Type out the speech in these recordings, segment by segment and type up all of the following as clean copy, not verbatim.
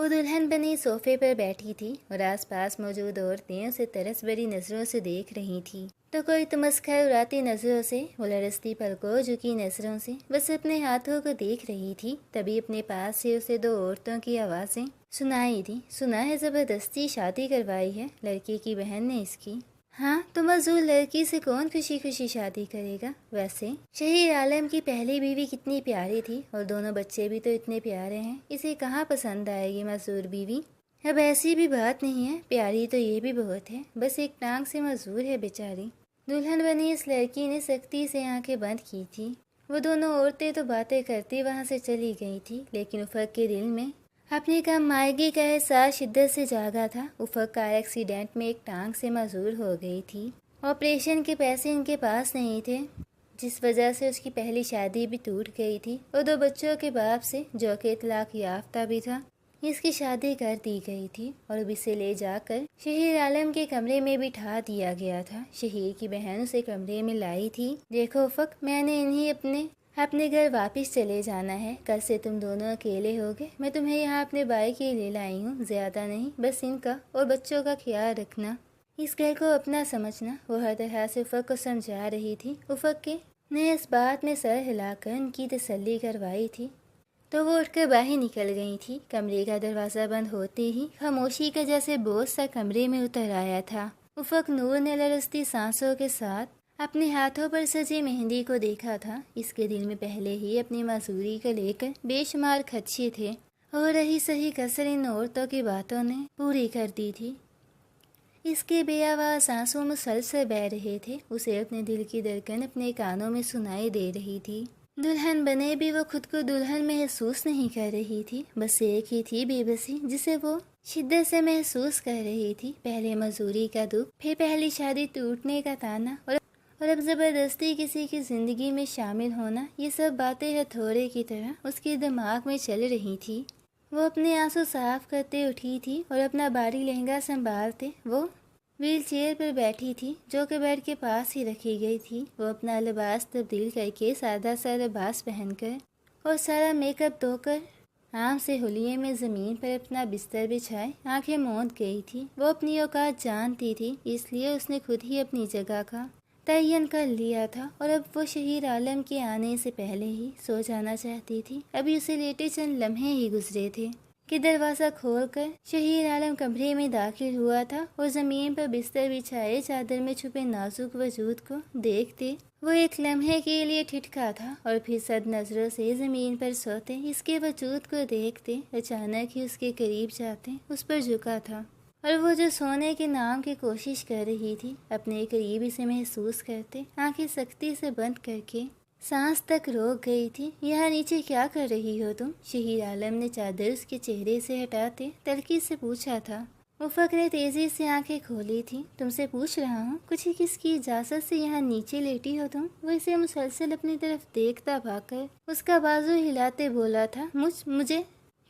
وہ دلہن بنی صوفے پر بیٹھی تھی اور آس پاس موجود عورتیں اسے ترس بھری نظروں سے دیکھ رہی تھی۔ تو کوئی تمسخر اڑاتی نظروں سے، وہ لرزتی پلکوں جھکی نظروں سے بس اپنے ہاتھوں کو دیکھ رہی تھی۔ تبھی اپنے پاس سے اسے دو عورتوں کی آوازیں سنائی دی۔ سنا ہے زبردستی شادی کروائی ہے لڑکی کی بہن نے اس کی۔ ہاں تو معذور لڑکی سے کون خوشی خوشی شادی کرے گا؟ ویسے شہیر عالم کی پہلی بیوی کتنی پیاری تھی اور دونوں بچے بھی تو اتنے پیارے ہیں، اسے کہاں پسند آئے گی معذور بیوی؟ اب ایسی بھی بات نہیں ہے، پیاری تو یہ بھی بہت ہے، بس ایک ٹانگ سے معذور ہے بیچاری۔ دلہن بنی اس لڑکی نے سختی سے آنکھیں بند کی تھی۔ وہ دونوں عورتیں تو باتیں کرتی وہاں سے چلی گئی تھی، لیکن افق کے دل میں اپنی کم مائگی کا احساس شدت سے جاگا تھا۔ افق کار ایکسیڈنٹ میں ایک ٹانگ سے معذور ہو گئی تھی۔ آپریشن کے پیسے ان کے پاس نہیں تھے، جس وجہ سے اس کی پہلی شادی بھی ٹوٹ گئی تھی اور دو بچوں کے باپ سے، جو کہ طلاق یافتہ بھی تھا، اس کی شادی کر دی گئی تھی اور اب اسے لے جا کر شہیر عالم کے کمرے میں بٹھا دیا گیا تھا۔ شہیر کی بہن اسے کمرے میں لائی تھی۔ دیکھو افق، میں نے انہیں اپنے گھر واپس چلے جانا ہے، کل سے تم دونوں اکیلے ہوگے۔ میں تمہیں یہاں اپنے بھائی کے لیے لائی ہوں، زیادہ نہیں، بس ان کا اور بچوں کا خیال رکھنا، اس گھر کو اپنا سمجھنا۔ وہ ہر طرح سے افق کو سمجھا رہی تھی۔ افق کے نے اس بات میں سر ہلا کر ان کی تسلی کروائی تھی تو وہ اٹھ کر باہر نکل گئی تھی۔ کمرے کا دروازہ بند ہوتے ہی خاموشی کا جیسے بوجھ سا کمرے میں اتر آیا تھا۔ افق نور نے لرزتی سانسوں کے ساتھ اپنے ہاتھوں پر سجی مہندی کو دیکھا تھا۔ اس کے دل میں پہلے ہی اپنی معذوری کو لے کر بے شمار خدشے تھے اور رہی سہی کسر ان عورتوں کی باتوں نے پوری کر دی تھی۔ اس کے بے آواز سانسوں مسلسل بہہ رہے تھے، اسے اپنے دل کی دھڑکن اپنے کانوں میں سنائی دے رہی تھی۔ دلہن بنے بھی وہ خود کو دلہن محسوس نہیں کر رہی تھی، بس ایک ہی تھی بے بسی جسے وہ شدت سے محسوس کر رہی تھی۔ پہلے مزدوری کا دکھ، پھر پہلی شادی ٹوٹنے کا تانا اور اب زبردستی کسی کی زندگی میں شامل ہونا، یہ سب باتیں ہتھوڑے کی طرح اس کے دماغ میں چل رہی تھی۔ وہ اپنے آنسو صاف کرتے اٹھی تھی اور اپنا بھاری لہنگا سنبھالتے وہ ویل چیئر پر بیٹھی تھی، جو کہ بیڈ کے پاس ہی رکھی گئی تھی۔ وہ اپنا لباس تبدیل کر کے سادہ سا لباس پہن کر اور سارا میک اپ دھو کر آرام سے حلیے میں زمین پر اپنا بستر بچھائے آنکھیں موند گئی تھی۔ وہ اپنی اوقات جانتی تھی، اس لیے اس نے خود ہی اپنی جگہ کا تعین کر لیا تھا اور اب وہ شہیر عالم کے آنے سے پہلے ہی سو جانا چاہتی تھی۔ ابھی اسے لیٹے چند لمحے ہی گزرے تھے کہ دروازہ کھول کر شہیر عالم کمرے میں داخل ہوا تھا اور زمین پر بستر بچھائے چادر میں چھپے نازک وجود کو دیکھتے وہ ایک لمحے کے لیے ٹھٹکا تھا اور پھر صد نظروں سے زمین پر سوتے اس کے وجود کو دیکھتے اچانک ہی اس کے قریب جاتے اس پر جھکا تھا، اور وہ جو سونے کے نام کی کوشش کر رہی تھی اپنے قریب اسے محسوس کرتے آنکھیں سختی سے بند کر کے سانس تک روک گئی تھی۔ یہاں نیچے کیا کر رہی ہو تم؟ شہیر عالم نے چادر اس کے چہرے سے ہٹاتے تلخی سے پوچھا تھا۔ افق نے تیزی سے آنکھیں کھولی تھی۔ تم سے پوچھ رہا ہوں، کچھ کس کی اجازت سے یہاں نیچے لیٹی ہو تم؟ وہ اسے مسلسل اپنی طرف دیکھتا بھاگ کر اس کا بازو ہلاتے بولا تھا، مجھے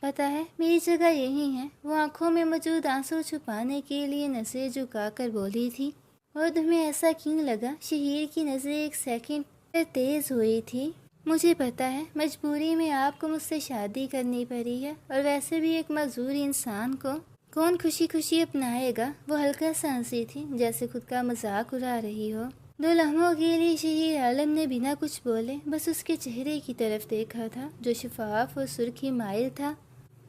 پتا ہے میری جگہ یہی ہے۔ وہ آنکھوں میں موجود آنسو چھپانے کے لیے نظریں جھکا کر بولی تھی۔ اور تمہیں ایسا کیوں لگا؟ شہیر کی نظریں ایک سیکنڈ پر تیز ہوئی تھی۔ مجھے پتا ہے، مجبوری میں آپ کو مجھ سے شادی کرنی پڑی ہے، اور ویسے بھی ایک معذور انسان کو کون خوشی خوشی اپنائے گا؟ وہ ہلکا سا ہنسی تھی، جیسے خود کا مذاق اڑا رہی ہو۔ دو لمحوں کے لیے شہیر عالم نے بنا کچھ بولے بس اس کے چہرے کی طرف دیکھا تھا، جو شفاف اور سرخی مائل تھا۔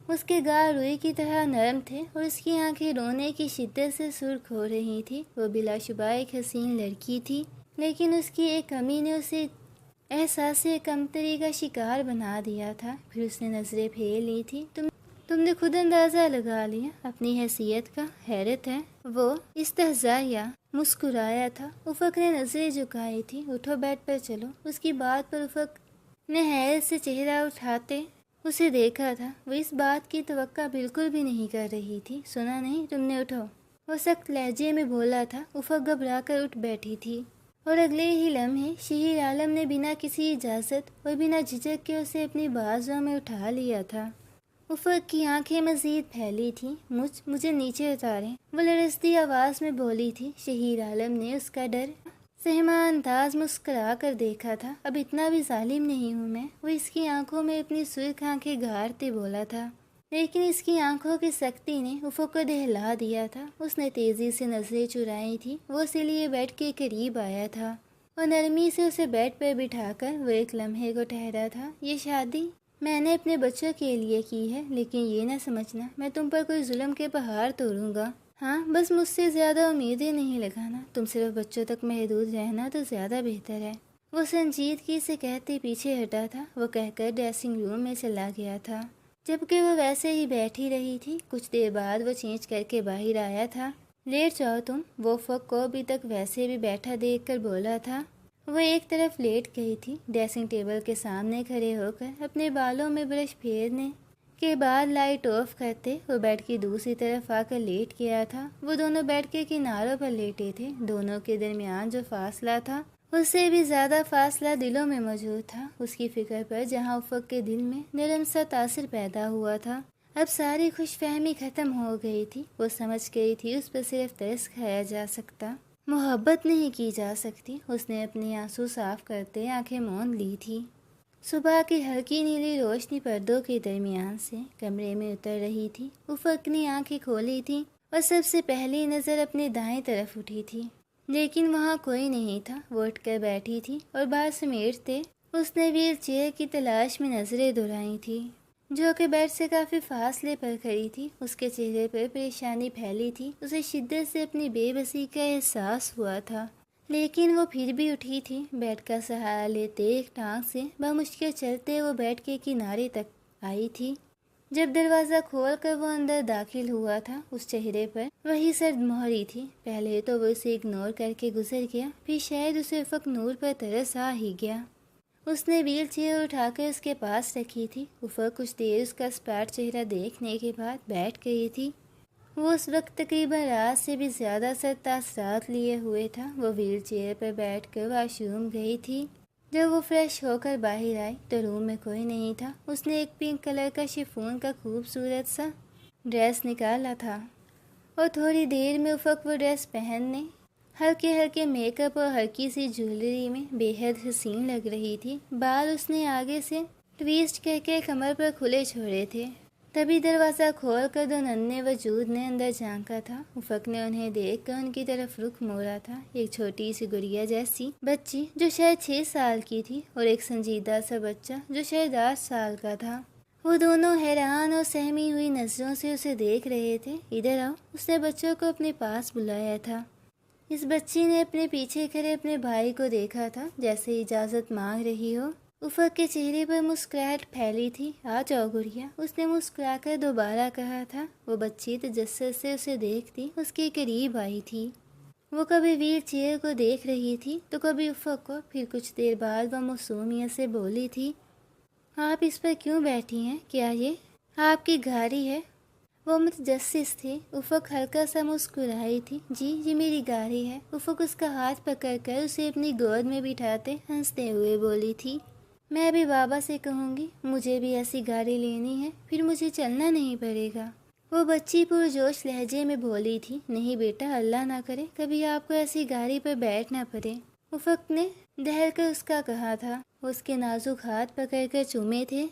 اس کے گال روئی کی طرح نرم تھے اور اس کی آنکھیں رونے کی شدت سے سرخ ہو رہی تھی۔ وہ بلا شبہ ایک حسین لڑکی تھی، لیکن اس کی ایک کمی نے اسے احساس کمتری کا شکار بنا دیا تھا۔ پھر اس نے نظریں پھیر لی تھی۔ تم نے خود اندازہ لگا لیا اپنی حیثیت کا؟ حیرت ہے؟ وہ استہزائیہ مسکرایا تھا۔ افق نے نظریں جھکائی تھی۔ اٹھو، بیڈ پر چلو۔ اس کی بات پر افق نے حیرت سے چہرہ اٹھاتے اسے دیکھا تھا۔ وہ اس بات کی توقع بالکل بھی نہیں کر رہی تھی۔ سنا نہیں تم نے؟ اٹھو، وہ سخت لہجے میں بولا تھا۔ افق گھبرا کر اٹھ بیٹھی تھی اور اگلے ہی لمحے شہیر عالم نے بنا کسی اجازت اور بنا جھجک کے اسے اپنی بازوں میں اٹھا لیا تھا۔ افق کی آنکھیں مزید پھیلی تھیں۔ مجھے نیچے اتاریں، وہ لرزتی آواز میں بولی تھی۔ شہیر عالم نے اس کا ڈر سہما انداز مسکرا کر دیکھا تھا۔ اب اتنا بھی ظالم نہیں ہوں میں، وہ اس کی آنکھوں میں اپنی سرخ آنکھیں گارتے بولا تھا۔ لیکن اس کی آنکھوں کی سختی نے افق کو دہلا دیا تھا۔ اس نے تیزی سے نظریں چرائی تھی۔ وہ اسی لیے بیڈ کے قریب آیا تھا اور نرمی سے اسے بیڈ پر بٹھا کر وہ ایک لمحے کو ٹھہرا تھا۔ یہ شادی میں نے اپنے بچوں کے لیے کی ہے، لیکن یہ نہ سمجھنا میں تم پر کوئی ظلم کے پہاڑ توڑوں گا۔ ہاں، بس مجھ سے زیادہ امیدیں نہیں لگانا۔ تم صرف بچوں تک محدود رہنا تو زیادہ بہتر ہے۔ وہ سنجیدگی سے کہتے پیچھے ہٹا تھا۔ وہ کہہ کر ڈریسنگ روم میں چلا گیا تھا، جبکہ وہ ویسے ہی بیٹھی رہی تھی۔ کچھ دیر بعد وہ چینج کر کے باہر آیا تھا۔ لیٹ جاؤ تم، وہ افق کو ابھی تک ویسے بھی بیٹھا دیکھ کر بولا تھا۔ وہ ایک طرف لیٹ گئی تھی، ڈریسنگ ٹیبل کے سامنے کھڑے ہو کر اپنے بالوں میں برش پھیرنے کے بعد لائٹ آف کرتے وہ بیڈ کی دوسری طرف آ کر لیٹ گیا تھا۔ وہ دونوں بیڈ کے کناروں پر لیٹے تھے۔ دونوں کے درمیان جو فاصلہ تھا اس سے بھی زیادہ فاصلہ دلوں میں موجود تھا، اس کی فکر پر، جہاں افق کے دل میں نرم سا تاثر پیدا ہوا تھا۔ اب ساری خوش فہمی ختم ہو گئی تھی۔ وہ سمجھ گئی تھی اس پر صرف ترس کھایا جا سکتا، محبت نہیں کی جا سکتی۔ اس نے اپنی آنسو صاف کرتے آنکھیں موند لی تھی۔ صبح کی ہلکی نیلی روشنی پردوں کے درمیان سے کمرے میں اتر رہی تھی۔ افق نے آنکھیں کھولی تھی اور سب سے پہلی نظر اپنے دائیں طرف اٹھی تھی، لیکن وہاں کوئی نہیں تھا۔ وہ اٹھ کر بیٹھی تھی اور بال سمیٹتے اس نے ویل چیئر کی تلاش میں نظریں دہرائی تھی، جو کہ بیڈ سے کافی فاصلے پر کھڑی تھی۔ اس کے چہرے پر پریشانی پھیلی تھی۔ اسے شدت سے اپنی بے بسی کا احساس ہوا تھا، لیکن وہ پھر بھی اٹھی تھی۔ بیڈ کا سہارا لیتے ایک ٹانگ سے بمشکل چلتے وہ بیڈ کے کنارے تک آئی تھی۔ جب دروازہ کھول کر وہ اندر داخل ہوا تھا، اس چہرے پر وہی سرد مہری تھی۔ پہلے تو وہ اسے اگنور کر کے گزر گیا، پھر شاید اسے افق نور پر ترس آ ہی گیا۔ اس نے ویل چیئر اٹھا کر اس کے پاس رکھی تھی۔ افق کچھ دیر اس کا اسپاٹ چہرہ دیکھنے کے بعد بیٹھ گئی تھی۔ وہ اس وقت تقریباً رات سے بھی زیادہ سرد تاثرات لیے ہوئے تھا۔ وہ ویل چیئر پر بیٹھ کر واش روم گئی تھی۔ جب وہ فریش ہو کر باہر آئی تو روم میں کوئی نہیں تھا۔ اس نے ایک پنک کلر کا شفون کا خوبصورت سا ڈریس نکالا تھا اور تھوڑی دیر میں افق وہ ڈریس پہننے، ہلکے ہلکے میک اپ اور ہلکی سی جویلری میں بے حد حسین لگ رہی تھی۔ بال اس نے آگے سے ٹویسٹ کر کے کمر پر کھلے چھوڑے تھے۔ تبھی دروازہ کھول کر دو ننھے وجود نے اندر جھانکا تھا۔ افق نے انہیں دیکھ کر ان کی طرف رخ موڑا تھا۔ ایک چھوٹی سی گڑیا جیسی بچی جو شاید 6 سال کی تھی اور ایک سنجیدہ سا بچہ جو شاید 8 سال کا تھا۔ وہ دونوں حیران اور سہمی ہوئی نظروں سے اسے دیکھ رہے تھے۔ ادھر آؤ، اس نے بچوں کو اپنے پاس بلایا تھا۔ اس بچی نے اپنے پیچھے کھڑے اپنے بھائی کو دیکھا تھا، جیسے اجازت مانگ رہی ہو۔ افق کے چہرے پر مسکراہٹ پھیلی تھی۔ آ جاؤ گڑیا، اس نے مسکرا کر دوبارہ کہا تھا۔ وہ بچی تجسس سے اسے دیکھتی اس کے قریب آئی تھی۔ وہ کبھی ویل چیئر کو دیکھ رہی تھی تو کبھی افق کو۔ پھر کچھ دیر بعد وہ معصومیت سے بولی تھی، آپ اس پر کیوں بیٹھی ہیں؟ کیا یہ آپ کی گاڑی ہے؟ وہ متجسس تھی۔ افق ہلکا سا مسکرائی تھی۔ جی، یہ میری گاڑی ہے۔ افق اس کا ہاتھ پکڑ کر اسے اپنی گود میں بٹھاتے ہنستے ہوئے بولی تھی، میں بھی بابا سے کہوں گی مجھے بھی ایسی گاڑی لینی ہے، پھر مجھے چلنا نہیں پڑے گا۔ وہ بچی پرجوش لہجے میں بولی تھی، نہیں بیٹا، اللہ نہ کرے کبھی آپ کو ایسی گاڑی پر بیٹھنا پڑے۔ افق نے دہل کر اس کا کہا تھا۔ اس کے نازک ہاتھ پکڑ کر چومے تھے۔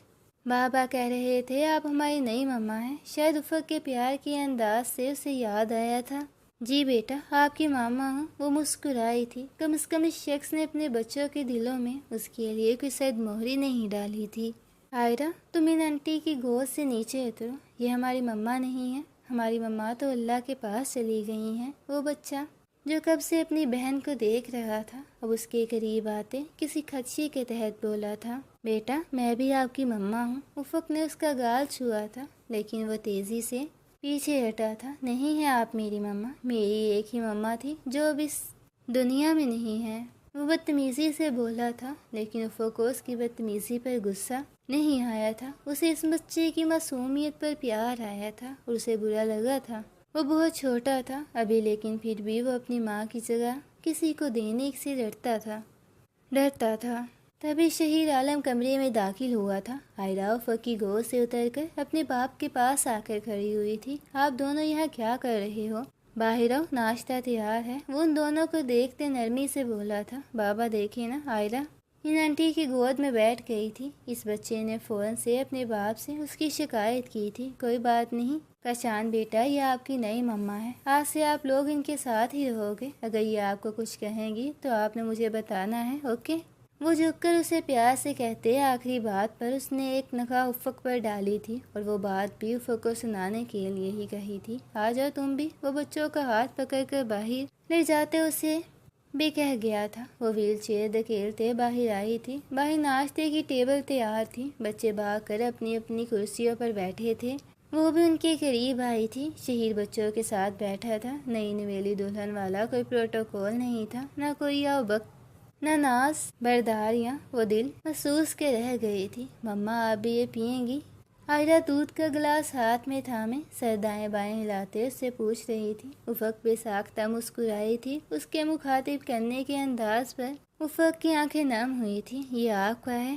بابا کہہ رہے تھے آپ ہماری نئی ماما ہیں۔ شاید افق کے پیار کے انداز سے اسے یاد آیا تھا۔ جی بیٹا، آپ کی ماما ہوں۔ وہ مسکرائی تھی۔ کم از کم اس شخص نے اپنے بچوں کے دلوں میں اس کے لیے کوئی سرد مہری نہیں ڈالی تھی۔ آئرہ، تم ان انٹی کی گود سے نیچے اترو، یہ ہماری مما نہیں ہے۔ ہماری مما تو اللہ کے پاس چلی گئی ہیں۔ وہ بچہ جو کب سے اپنی بہن کو دیکھ رہا تھا اب اس کے قریب آتے کسی خدشے کے تحت بولا تھا، بیٹا میں بھی آپ کی مما ہوں۔ افق نے اس کا گال چھوا تھا، لیکن وہ تیزی سے پیچھے ہٹا تھا۔ نہیں ہے آپ میری مما، میری ایک ہی مما تھی جو اب اس دنیا میں نہیں ہے۔ وہ بدتمیزی سے بولا تھا، لیکن افق کو اس کی بدتمیزی پر غصہ نہیں آیا تھا۔ اسے اس بچے کی معصومیت پر پیار آیا تھا اور اسے برا لگا تھا۔ وہ بہت چھوٹا تھا ابھی، لیکن پھر بھی وہ اپنی ماں کی جگہ کسی کو دینے سے ڈرتا تھا۔ تبھی شہیر عالم کمرے میں داخل ہوا تھا۔ آئرہ افق کی گود سے اتر کر اپنے باپ کے پاس آ کر کھڑی ہوئی تھی۔ آپ دونوں یہاں کیا کر رہے ہو؟ باہر آؤ، ناشتہ تیار ہے۔ وہ ان دونوں کو دیکھتے نرمی سے بولا تھا۔ بابا دیکھیں نا، آئرہ ان آنٹی کی گود میں بیٹھ گئی تھی۔ اس بچے نے فوراً سے اپنے باپ سے اس کی شکایت کی تھی۔ کوئی بات نہیں کاشان بیٹا، یہ آپ کی نئی مما ہے، آج سے آپ لوگ ان کے ساتھ ہی رہو گے۔ اگر یہ آپ کو کچھ کہیں گی تو آپ نے مجھے بتانا ہے، اوکے؟ وہ جھک کر اسے پیار سے کہتے آخری بات پر اس نے ایک نگاہ افق پر ڈالی تھی، اور وہ بات بھی افق کو سنانے کے لیے ہی کہی تھی۔ آ جاؤ تم بھی، وہ بچوں کا ہاتھ پکڑ کر باہر لے جاتے اسے بھی کہہ گیا تھا۔ وہ ویل چیئر دھکیلتے باہر آئی تھی۔ باہر ناشتے کی ٹیبل تیار تھی، بچے بھاگ کر اپنی اپنی کرسیوں پر بیٹھے تھے۔ وہ بھی ان کے قریب آئی تھی۔ شہیر بچوں کے ساتھ بیٹھا تھا۔ نئی نویلی دلہن والا کوئی پروٹوکول نہیں تھا، نہ کوئی آؤ نہ ناز برداریاں۔ وہ دل محسوس کے رہ گئی تھی۔ مما آپ بھی یہ پیئیں گی؟ عائرہ دودھ کا گلاس ہاتھ میں تھامے سر دائیں بائیں ہلاتے اس سے پوچھ رہی تھی۔ افق بے ساختہ مسکرائی تھی۔ اس کے مخاطب کرنے کے انداز پر افق کی آنکھیں نم ہوئی تھی۔ یہ آپ کا ہے؟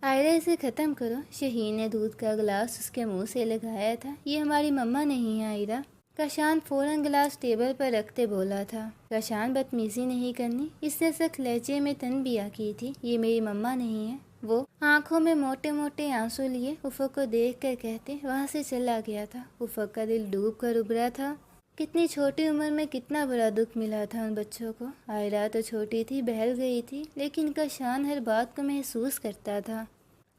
عائرہ اسے ختم کرو۔ شہیر نے دودھ کا گلاس اس کے منہ سے لگایا تھا۔ یہ ہماری مما نہیں ہے عائرہ۔ کاشان فوراً گلاس ٹیبل پر رکھتے بولا تھا۔ کاشان بدتمیزی نہیں کرنی، اس نے سخت لہجے میں تنبیہ کی تھی۔ یہ میری مما نہیں ہے۔ وہ آنکھوں میں موٹے موٹے آنسو لیے افق کو دیکھ کر کہتے وہاں سے چلا گیا تھا۔ افق کا دل ڈوب کر ابھرا تھا۔ کتنی چھوٹی عمر میں کتنا بڑا دکھ ملا تھا ان بچوں کو۔ عائرہ تو چھوٹی تھی، بہل گئی تھی، لیکن کاشان ہر بات کو محسوس کرتا تھا۔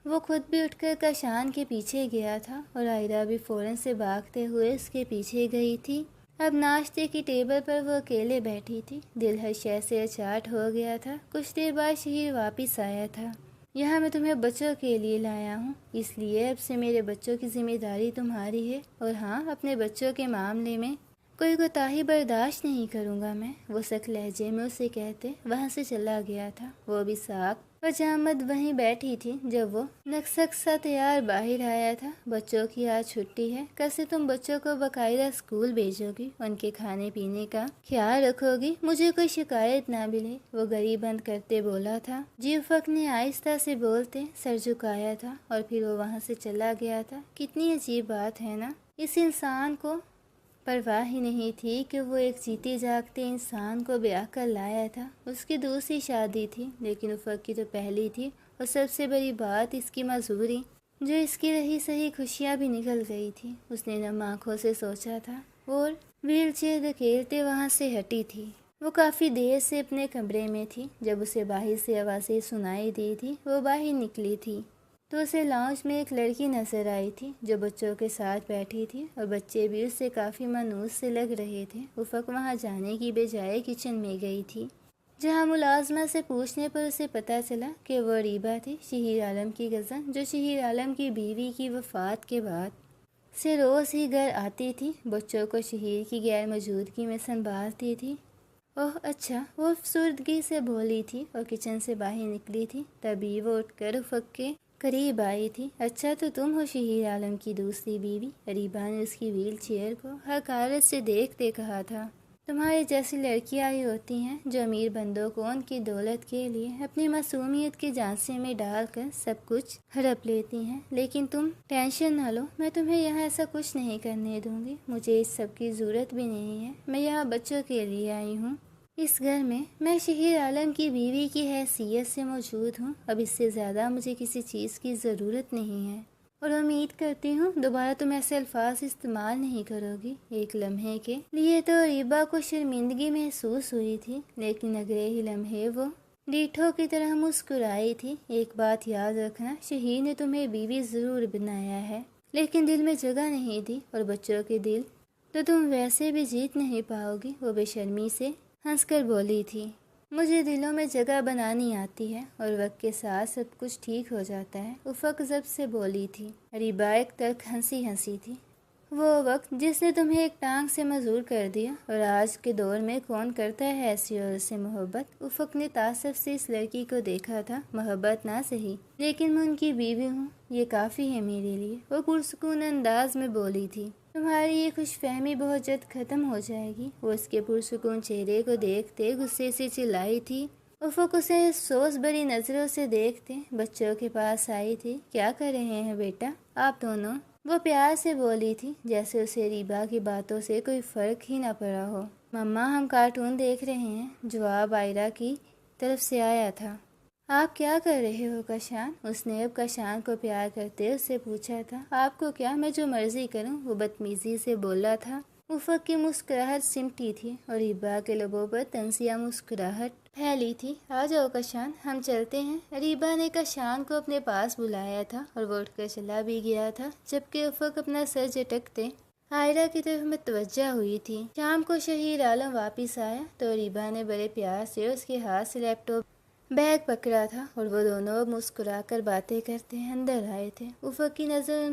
وہ خود بھی اٹھ کر کاشان کے پیچھے گیا تھا، اور عائرہ بھی فوراً سے بھاگتے ہوئے اس کے پیچھے گئی تھی۔ اب ناشتے کی ٹیبل پر وہ اکیلے بیٹھی تھی۔ دل ہر شے سے اچاٹ ہو گیا تھا۔ کچھ دیر بعد شہیر واپس آیا تھا۔ یہاں میں تمہیں بچوں کے لیے لایا ہوں، اس لیے اب سے میرے بچوں کی ذمہ داری تمہاری ہے، اور ہاں، اپنے بچوں کے معاملے میں کوئی کوتاہی برداشت نہیں کروں گا میں۔ وہ سخت لہجے میں اسے کہتے وہاں سے چلا گیا تھا۔ وہ بھی ساکھ پجامت وہیں بیٹھی تھی جب وہ نکسک سا تیار باہر آیا تھا۔ بچوں کی آج چھٹی ہے، کل سے تم بچوں کو باقاعدہ اسکول بھیجو گی، ان کے کھانے پینے کا خیال رکھو گی، مجھے کوئی شکایت نہ ملے۔ وہ گھڑی بند کرتے بولا تھا۔ جی افق نے آہستہ سے بولتے سر جھکایا تھا، اور پھر وہ وہاں سے چلا گیا تھا۔ کتنی عجیب بات ہے نا، اس انسان کو پرواہ ہی نہیں تھی کہ وہ ایک جیتے جاگتے انسان کو بیاہ کر لایا تھا۔ اس کی دوسری شادی تھی، لیکن افق کی تو پہلی تھی، اور سب سے بڑی بات اس کی معذوری، جو اس کی رہی سہی خوشیاں بھی نکل گئی تھی۔ اس نے نم آنکھوں سے سوچا تھا، اور ویل چیئر دھکیلتے وہاں سے ہٹی تھی۔ وہ کافی دیر سے اپنے کمرے میں تھی۔ جب اسے باہر سے آوازیں سنائی دی تھی، وہ باہر نکلی تھی تو اسے لاؤنج میں ایک لڑکی نظر آئی تھی جو بچوں کے ساتھ بیٹھی تھی، اور بچے بھی اس سے کافی مانوس سے لگ رہے تھے۔ افق وہاں جانے کی بجائے کچن میں گئی تھی، جہاں ملازمہ سے پوچھنے پر اسے پتہ چلا کہ وہ ریبا تھی، شہیر عالم کی کزن، جو شہیر عالم کی بیوی کی وفات کے بعد سے روز ہی گھر آتی تھی، بچوں کو شہیر کی غیر موجودگی میں سنبھالتی تھی۔ اوہ اچھا، وہ افسردگی سے بولی تھی اور کچن سے باہر نکلی تھی، تبھی وہ اٹھ کر افق کے قریب آئی تھی۔ اچھا تو تم ہو شہیر عالم کی دوسری بیوی؟ ریبا نے اس کی ویل چیئر کو حقارت سے دیکھتے کہا تھا۔ تمہارے جیسی لڑکیاں ہی ہوتی ہیں جو امیر بندوں کو ان کی دولت کے لیے اپنی معصومیت کے جھانسے میں ڈال کر سب کچھ ہڑپ لیتی ہیں، لیکن تم ٹینشن نہ لو، میں تمہیں یہاں ایسا کچھ نہیں کرنے دوں گی۔ مجھے اس سب کی ضرورت بھی نہیں ہے، میں یہاں بچوں کے لیے آئی ہوں۔ اس گھر میں شہیر عالم کی بیوی کی حیثیت سے موجود ہوں۔ اب اس سے زیادہ مجھے کسی چیز کی ضرورت نہیں ہے، اور امید کرتی ہوں دوبارہ تم ایسے الفاظ استعمال نہیں کرو گی۔ ایک لمحے کے لیے تو ریبا کو شرمندگی محسوس ہوئی تھی، لیکن اگلے ہی لمحے وہ ڈیٹھو کی طرح مسکرائی تھی۔ ایک بات یاد رکھنا، شہیر نے تمہیں بیوی ضرور بنایا ہے، لیکن دل میں جگہ نہیں دی، اور بچوں کے دل تو تم ویسے بھی جیت نہیں پاؤ گی۔ وہ بے شرمی سے ہنس کر بولی تھی، مجھے دلوں میں جگہ بنانی آتی ہے، اور وقت کے ساتھ سب کچھ ٹھیک ہو جاتا ہے، افق ضبط سے بولی تھی۔ ریبا ایک تلخ ہنسی تھی۔ وہ وقت جس نے تمہیں ایک ٹانگ سے معذور کر دیا، اور آج کے دور میں کون کرتا ہے ایسی عورت سے محبت؟ افق نے تعصب سے اس لڑکی کو دیکھا تھا۔ محبت نہ سہی، لیکن میں ان کی بیوی ہوں، یہ کافی ہے میرے لیے، وہ پرسکون انداز میں بولی تھی۔ تمہاری یہ خوش فہمی بہت جلد ختم ہو جائے گی۔ وہ اس کے پرسکون چہرے کو دیکھتے غصے سے چلائی تھی۔ افق اسے افسوس بھری نظروں سے دیکھتے بچوں کے پاس آئی تھی۔ کیا کر رہے ہیں بیٹا آپ دونوں؟ وہ پیار سے بولی تھی، جیسے اسے ریبا کی باتوں سے کوئی فرق ہی نہ پڑا ہو۔ مما ہم کارٹون دیکھ رہے ہیں، جواب عائرہ کی طرف سے آیا تھا۔ آپ کیا کر رہے ہو کشان؟ اس نے اب کشان کو پیار کرتے اس سے پوچھا تھا۔ آپ کو کیا، میں جو مرضی کروں، وہ بدتمیزی سے بولا تھا۔ افق کی مسکراہٹ سمٹی تھی اور ریبا کے لبوں پر تنزیہ مسکراہٹ پھیلی تھی۔ آ جاؤ کشان، ہم چلتے ہیں۔ ریبا نے کشان کو اپنے پاس بلایا تھا اور وہ اٹھ کر چلا بھی گیا تھا، جبکہ افق اپنا سر جھٹکتے آئرہ کی طرف متوجہ ہوئی تھی۔ شام کو شہیر عالم واپس آیا تو ریبا نے بڑے پیار سے اس کے ہاتھ سے لیپ ٹاپ بیگ پکڑا تھا اور وہ دونوں مسکرا کر باتیں کرتے اندر آئے تھے۔ افق کی نظر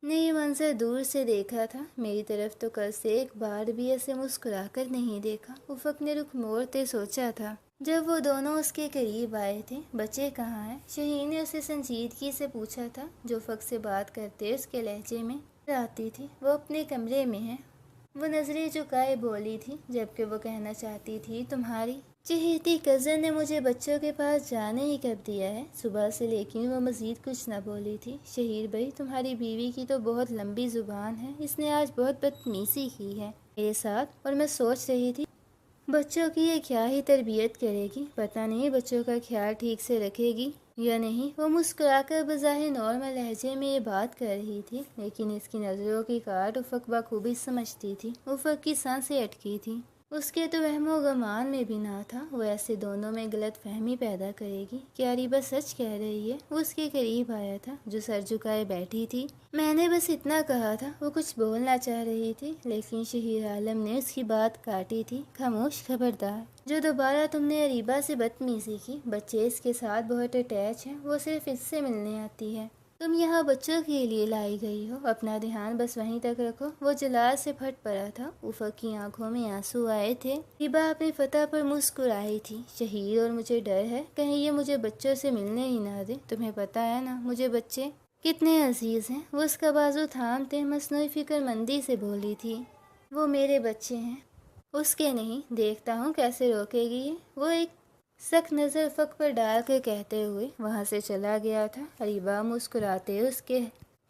نے یہ منظر دور سے دیکھا تھا۔ میری طرف تو کل سے ایک بار بھی ایسے مسکرا کر نہیں دیکھا، افق نے رخ موڑتے سوچا تھا۔ جب وہ دونوں اس کے قریب آئے تھے، بچے کہاں ہیں؟ شہیر نے اسے سنجیدگی سے پوچھا تھا، جو افق سے بات کرتے اس کے لہجے میں آتی تھی۔ وہ اپنے کمرے میں ہیں، وہ نظریں جھکائے بولی تھی، جبکہ وہ کہنا چاہتی تھی تمہاری چہیتی کزن نے مجھے بچوں کے پاس جانے ہی کب دیا ہے صبح سے، لیکن وہ مزید کچھ نہ بولی تھی۔ شہیر بھائی، تمہاری بیوی کی تو بہت لمبی زبان ہے، اس نے آج بہت بدتمیزی کی ہے میرے ساتھ، اور میں سوچ رہی تھی بچوں کی یہ کیا ہی تربیت کرے گی، پتہ نہیں بچوں کا خیال ٹھیک سے رکھے گی یا نہیں۔ وہ مسکرا کر بظاہر نارمل لہجے میں یہ بات کر رہی تھی، لیکن اس کی نظروں کی کاٹ افق بخوبی سمجھتی تھی۔ افق کی سانسیں اٹکی تھی، اس کے تو وہم و گمان میں بھی نہ تھا وہ ایسے دونوں میں غلط فہمی پیدا کرے گی۔ کیا ریبا سچ کہہ رہی ہے؟ وہ اس کے قریب آیا تھا جو سر جھکائے بیٹھی تھی۔ میں نے بس اتنا کہا تھا۔ وہ کچھ بولنا چاہ رہی تھی، لیکن شہیر عالم نے اس کی بات کاٹی تھی۔ خاموش، خبردار، جو دوبارہ تم نے ریبا سے بدتمیزی کی، بچے اس کے ساتھ بہت اٹیچ ہیں، وہ صرف اس سے ملنے آتی ہے، تم یہاں بچوں کے لیے لائی گئی ہو، اپنا دھیان بس وہیں تک رکھو۔ وہ جلال سے پھٹ پڑا تھا، افق کی آنکھوں میں آنسو آئے تھے۔ ریبا اپنی فتح پر مسکرائی تھی۔ شہیر، اور مجھے ڈر ہے کہیں یہ مجھے بچوں سے ملنے ہی نہ دے، تمہیں پتہ ہے نا مجھے بچے کتنے عزیز ہیں۔ وہ اس کا بازو تھامتے مصنوعی فکر مندی سے بولی تھی۔ وہ میرے بچے ہیں، اس کے نہیں، دیکھتا ہوں کیسے روکے گی یہ۔ وہ ایک سخت نظر افق پر ڈال کر کہتے ہوئے وہاں سے چلا گیا تھا۔ ریبا مسکراتے اس کے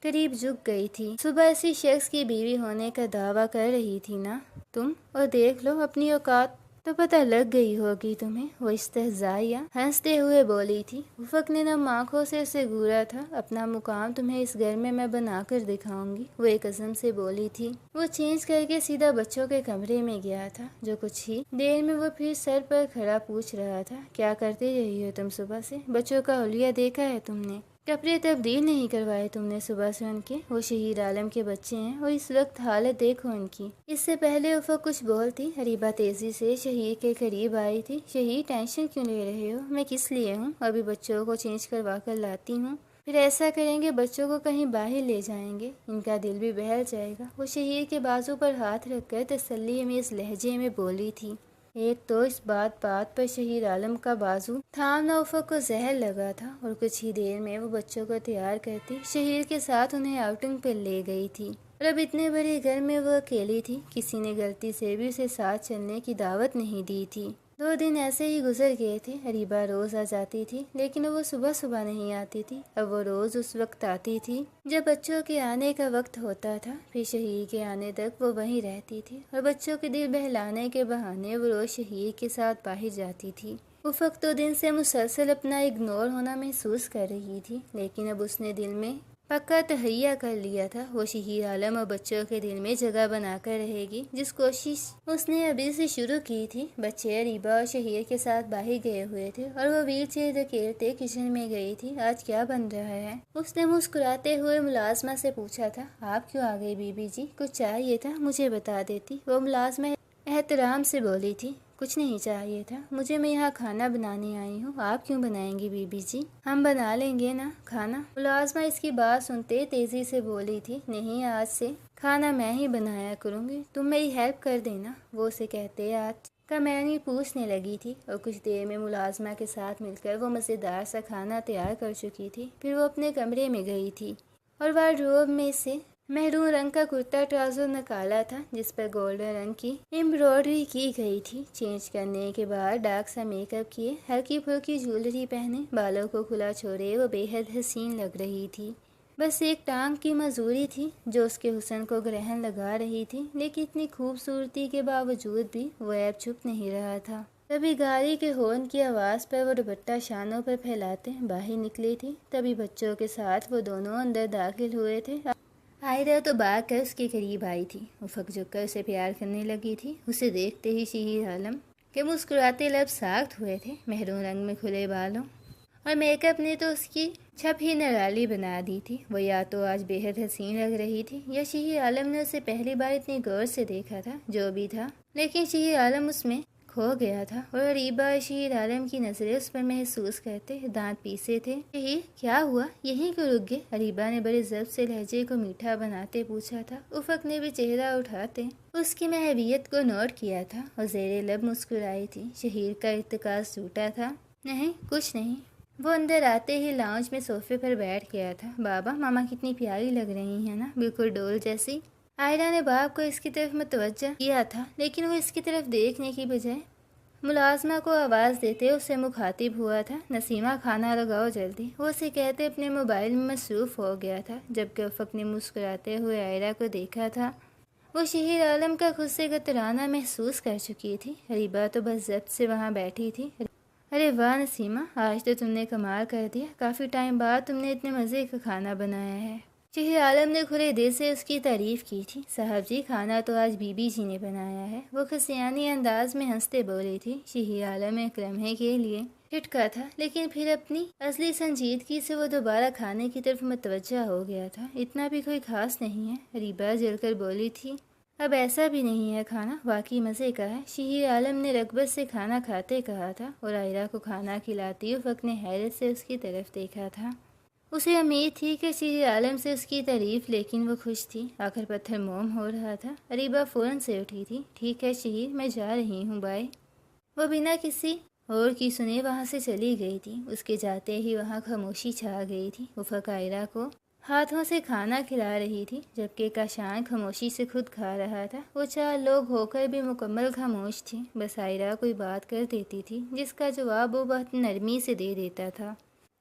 قریب جھک گئی تھی۔ صبح اسی شخص کی بیوی ہونے کا دعویٰ کر رہی تھی نا تم، اور دیکھ لو اپنی اوقات تو پتہ لگ گئی ہوگی تمہیں، وہ استہزائیہ ہنستے ہوئے بولی تھی۔ افق نے نم آنکھوں سے اسے گھورا تھا۔ اپنا مقام تمہیں اس گھر میں بنا کر دکھاؤں گی، وہ ایک عزم سے بولی تھی۔ وہ چینج کر کے سیدھا بچوں کے کمرے میں گیا تھا، جو کچھ ہی دیر میں وہ پھر سر پر کھڑا پوچھ رہا تھا، کیا کرتے رہی ہو تم صبح سے؟ بچوں کا حلیہ دیکھا ہے تم نے؟ کپڑے تبدیل نہیں کروائے تم نے صبح سے ان کے؟ وہ شہیر عالم کے بچے ہیں، اور اس وقت حالت دیکھو ان کی۔ اس سے پہلے افق کچھ بولتی، ریبا تیزی سے شہیر کے قریب آئی تھی۔ شہیر، ٹینشن کیوں لے رہے ہو؟ میں کس لیے ہوں، ابھی بچوں کو چینج کروا کر لاتی ہوں، پھر ایسا کریں گے بچوں کو کہیں باہر لے جائیں گے، ان کا دل بھی بہل جائے گا۔ وہ شہیر کے بازو پر ہاتھ رکھ کر تسلی امیز لہجے میں بولی تھی۔ ایک تو اس بات پر شہیر عالم کا بازو تھامنا افق کو زہر لگا تھا، اور کچھ ہی دیر میں وہ بچوں کو تیار کرتی شہیر کے ساتھ انہیں آؤٹنگ پر لے گئی تھی، اور اب اتنے بڑے گھر میں وہ اکیلی تھی، کسی نے غلطی سے بھی اسے ساتھ چلنے کی دعوت نہیں دی تھی۔ 2 دن ایسے ہی گزر گئے تھے۔ ریبا روز آ جاتی تھی، لیکن وہ صبح نہیں آتی تھی، اب وہ روز اس وقت آتی تھی جب بچوں کے آنے کا وقت ہوتا تھا، پھر شہیر کے آنے تک وہ وہیں رہتی تھی، اور بچوں کے دل بہلانے کے بہانے وہ روز شہیر کے ساتھ باہر جاتی تھی۔ افق 2 دن سے مسلسل اپنا اگنور ہونا محسوس کر رہی تھی، لیکن اب اس نے دل میں پکا تہیہ کر لیا تھا وہ شہیر عالم اور بچوں کے دل میں جگہ بنا کر رہے گی۔ جس کوشش اس نے ابھی سے شروع کی تھی، بچے ریبا اور شہیر کے ساتھ باہر گئے ہوئے تھے، اور وہ ویل چیئر دھکیلتے کچن میں گئی تھی۔ آج کیا بن رہا ہے؟ اس نے مسکراتے ہوئے ملازمہ سے پوچھا تھا۔ آپ کیوں آ گئی بی بی جی؟ کچھ چاہیے تھا مجھے بتا دیتی، وہ ملازمہ احترام سے بولی تھی۔ کچھ نہیں چاہیے تھا مجھے، میں یہاں کھانا بنانے آئی ہوں۔ آپ کیوں بنائیں گی بی بی جی؟ ہم بنا لیں گے نا کھانا۔ ملازمہ اس کی بات سنتے تیزی سے بولی تھی، نہیں، آج سے کھانا میں ہی بنایا کروں گی، تم میری ہیلپ کر دینا۔ وہ اسے کہتے آج کا مینیو پوچھنے لگی تھی، اور کچھ دیر میں ملازمہ کے ساتھ مل کر وہ مزیدار سا کھانا تیار کر چکی تھی۔ پھر وہ اپنے کمرے میں گئی تھی اور وارڈروب میں سے میرون رنگ کا کرتا ٹراؤزر نکالا تھا، جس پر گولڈن رنگ کی امبرائڈری کی گئی تھی۔ چینج کرنے کے بعد ڈارک سا میک اپ کیے، ہلکی پھلکی جیولری پہنے، بالوں کو کھلا چھوڑے وہ بے حد حسین لگ رہی تھی۔ بس ایک ٹانگ کی معذوری تھی جو اس کے حسن کو گرہن لگا رہی تھی، لیکن اتنی خوبصورتی کے باوجود بھی وہ عیب چھپ نہیں رہا تھا۔ تبھی گاڑی کے ہارن کی آواز پر وہ دوپٹہ شانوں پر پھیلاتے باہر نکلی تھی۔ تبھی بچوں کے ساتھ وہ دونوں اندر داخل ہوئے تھے۔ عائرہ تو بھاگ کر اس کے قریب آئی تھی۔ افق جھک کر اسے پیار کرنے لگی تھی۔ اسے دیکھتے ہی شہیر عالم کے مسکراتے لب ساخت ہوئے تھے۔ مہرون رنگ میں کھلے بالوں اور میک اپ نے تو اس کی چھپ ہی نرالی بنا دی تھی۔ وہ یا تو آج بے حد حسین لگ رہی تھی یا شہیر عالم نے اسے پہلی بار اتنی غور سے دیکھا تھا۔ جو بھی تھا، لیکن شہیر عالم اس میں کھو گیا تھا اور عریبہ اور شہیر عالم کی نظریں اس پر محسوس کرتے دانت پیسے تھے۔ شہیر، کیا ہوا؟ یہیں کو رک گئے؟ عریبہ نے بڑے ضبط سے لہجے کو میٹھا بناتے پوچھا تھا۔ افق نے بھی چہرہ اٹھاتے اس کی محبیت کو نوٹ کیا تھا اور زیر لب مسکرائی تھی۔ شہیر کا ارتکاز ٹوٹا تھا۔ نہیں، کچھ نہیں۔ وہ اندر آتے ہی لاؤنج میں صوفے پر بیٹھ گیا تھا۔ بابا، ماما کتنی پیاری لگ رہی ہیں نا، بالکل ڈول جیسی۔ عائرہ نے باپ کو اس کی طرف متوجہ کیا تھا، لیکن وہ اس کی طرف دیکھنے کی بجائے ملازمہ کو آواز دیتے اسے مخاطب ہوا تھا۔ نسیمہ، کھانا لگاؤ جلدی۔ وہ اسے کہتے اپنے موبائل میں مصروف ہو گیا تھا۔ جبکہ افق نے مسکراتے ہوئے عائرہ کو دیکھا تھا، وہ شہیر عالم کا غصے کا ترانہ محسوس کر چکی تھی۔ عریبہ تو بس ضبط سے وہاں بیٹھی تھی۔ ارے واہ نسیمہ، آج تو تم نے کمال کر دیا، کافی ٹائم بعد تم نے اتنے مزے کا کھانا بنایا ہے۔ شہیر عالم نے کھلے دل سے اس کی تعریف کی تھی۔ صاحب جی، کھانا تو آج بی بی جی نے بنایا ہے، وہ خسیانی انداز میں ہنستے بولی تھی۔ شہیر عالم ایک لمحے کے لیے ٹھٹکا تھا، لیکن پھر اپنی اصلی سنجیدگی سے وہ دوبارہ کھانے کی طرف متوجہ ہو گیا تھا۔ اتنا بھی کوئی خاص نہیں ہے، عریبہ جل کر بولی تھی۔ اب ایسا بھی نہیں ہے، کھانا واقعی مزے کا ہے، شہیر عالم نے رغبت سے کھانا کھاتے کہا تھا۔ اور عائرہ کو کھانا کھلاتی افق نے حیرت سے اس کی طرف دیکھا تھا۔ اسے امید تھی کہ شہیر عالم سے اس کی تعریف، لیکن وہ خوش تھی۔ آخر پتھر موم ہو رہا تھا۔ عریبہ فوراً سے اٹھی تھی۔ ٹھیک ہے شہیر، میں جا رہی ہوں، بائے۔ وہ بنا کسی اور کی سنے وہاں سے چلی گئی تھی۔ اس کے جاتے ہی وہاں خاموشی چھا گئی تھی۔ افق عائرہ کو ہاتھوں سے کھانا کھلا رہی تھی، جبکہ کاشان خاموشی سے خود کھا رہا تھا۔ وہ 4 لوگ ہو کر بھی مکمل خاموش تھی۔ بس عائرہ کوئی بات کر دیتی تھی، جس کا جواب وہ بہت نرمی سے دے دیتا تھا۔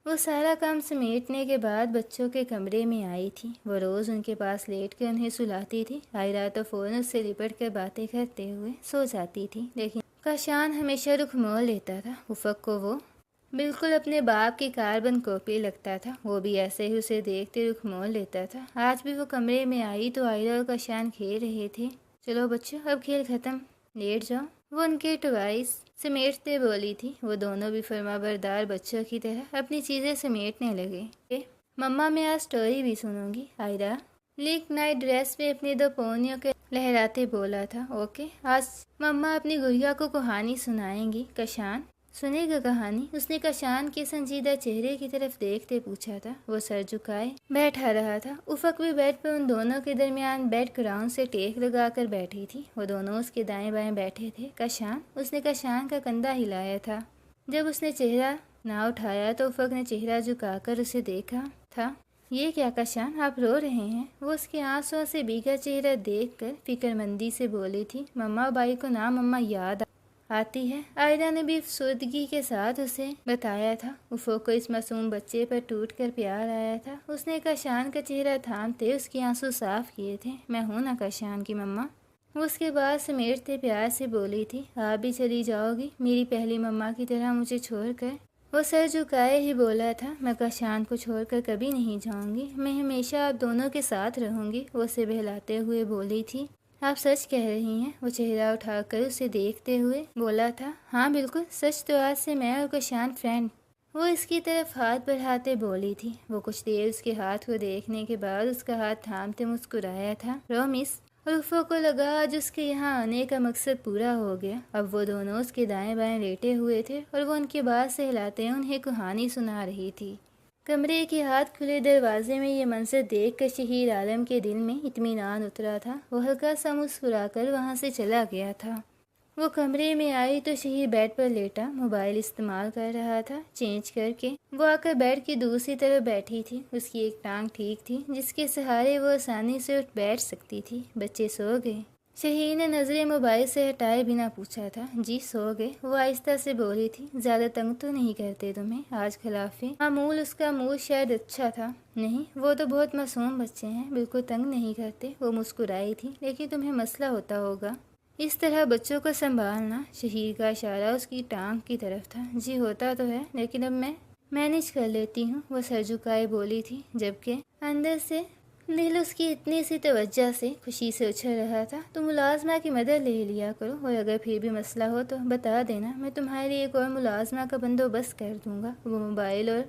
وہ سارا کام سمیٹنے کے بعد بچوں کے کمرے میں آئی تھی۔ وہ روز ان کے پاس لیٹ کر انہیں سلاتی تھی۔ عائرہ تو فوراً اس سے لپٹ کر باتیں کرتے ہوئے سو جاتی تھی، لیکن کاشان ہمیشہ رخ موڑ لیتا تھا۔ افق کو وہ بالکل اپنے باپ کی کاربن کاپی لگتا تھا۔ وہ بھی ایسے ہی اسے دیکھتے رخ موڑ لیتا تھا۔ آج بھی وہ کمرے میں آئی تو عائرہ اور کاشان کھیل رہے تھے۔ چلو بچوں، اب کھیل ختم، لیٹ جاؤ، وہ ان کے ٹوائس سمیٹتے بولی تھی۔ وہ دونوں بھی فرما بردار بچوں کی طرح اپنی چیزیں سمیٹنے لگے۔ مما، میں آج سٹوری بھی سنوں گی، عائرہ لیک نائٹ ڈریس میں اپنی 2 پونیوں کے لہراتے بولا تھا۔ اوکے، آج مما اپنی گڑیا کو کہانی سنائیں گی۔ کاشان سنے گا کہانی؟ اس نے کاشان کے سنجیدہ چہرے کی طرف دیکھتے پوچھا تھا۔ وہ سر جھکائے بیٹھا رہا تھا۔ افق بھی بیڈ پر ان دونوں کے درمیان بیڈ گراؤنڈ سے ٹیک لگا کر بیٹھی تھی۔ وہ دونوں اس کے دائیں بائیں بیٹھے تھے۔ کاشان، اس نے کاشان کا کندھا ہلایا تھا۔ جب اس نے چہرہ نہ اٹھایا تو افق نے چہرہ جھکا کر اسے دیکھا تھا۔ یہ کیا کاشان، آپ رو رہے ہیں؟ وہ اس کے آنسوؤں سے بھیگا چہرہ دیکھ کر فکر مندی سے بولی تھی۔ مما بائی کو نام مما یاد آتی ہے، عائرہ نے بھی افسردگی کے ساتھ اسے بتایا تھا۔ افق کو اس معصوم بچے پر ٹوٹ کر پیار آیا تھا۔ اس نے کاشان کا چہرہ تھامتے اس کے آنسو صاف کیے تھے۔ میں ہوں نا کاشان کی مما؟ وہ اس کے بعد سمیٹتے پیار سے بولی تھی۔ آپ بھی چلی جاؤ گی میری پہلی مما کی طرح مجھے چھوڑ کر؟ وہ سر جھکائے ہی بولا تھا۔ میں کاشان کو چھوڑ کر کبھی نہیں جاؤں گی، میں ہمیشہ آپ دونوں کے ساتھ رہوں گی، وہ اسے بہلاتے ہوئے بولی تھی۔ آپ سچ کہہ رہی ہیں؟ وہ چہرہ اٹھا کر اسے دیکھتے ہوئے بولا تھا۔ ہاں بالکل سچ، تو آج سے میں اور کاشان فرینڈ۔ وہ اس کی طرف ہاتھ بڑھاتے بولی تھی۔ وہ کچھ دیر اس کے ہاتھ کو دیکھنے کے بعد اس کا ہاتھ تھامتے مسکرایا تھا۔ رومس، اور افق کو لگا آج اس کے یہاں آنے کا مقصد پورا ہو گیا۔ اب وہ دونوں اس کے دائیں بائیں لیٹے ہوئے تھے اور وہ ان کے بعد سے ہلاتے انہیں کہانی سنا رہی تھی۔ کمرے کے ہاتھ کھلے دروازے میں یہ منظر دیکھ کر شہیر عالم کے دل میں اطمینان اترا تھا۔ وہ ہلکا سا مسکرا کر وہاں سے چلا گیا تھا۔ وہ کمرے میں آئی تو شہیر بیڈ پر لیٹا موبائل استعمال کر رہا تھا۔ چینج کر کے وہ آ کر بیڈ کی دوسری طرف بیٹھی تھی۔ اس کی ایک ٹانگ ٹھیک تھی جس کے سہارے وہ آسانی سے اٹھ بیٹھ سکتی تھی۔ بچے سو گئے؟ شہیر نے نظریں موبائل سے ہٹائے بنا پوچھا تھا۔ جی سو گئے، وہ آہستہ سے بولی تھی۔ زیادہ تنگ تو نہیں کرتے تمہیں آج خلاف معمول؟ اس کا موڈ شاید اچھا تھا۔ نہیں، وہ تو بہت معصوم بچے ہیں، بالکل تنگ نہیں کرتے، وہ مسکرائی تھی۔ لیکن تمہیں مسئلہ ہوتا ہوگا؟ اس طرح بچوں کو سنبھالنا، شہیر کا اشارہ اس کی ٹانگ کی طرف تھا۔ جی ہوتا تو ہے، لیکن اب میں مینیج کر لیتی ہوں، وہ سر جھکائے بولی تھی، جبکہ اندر سے دل اس کی اتنی سی توجہ سے خوشی سے اچھل رہا تھا۔ تو ملازمہ کی مدد لے لیا کرو، اور اگر پھر بھی مسئلہ ہو تو بتا دینا، میں تمہارے لیے ایک اور ملازمہ کا بندوبست کر دوں گا، وہ موبائل اور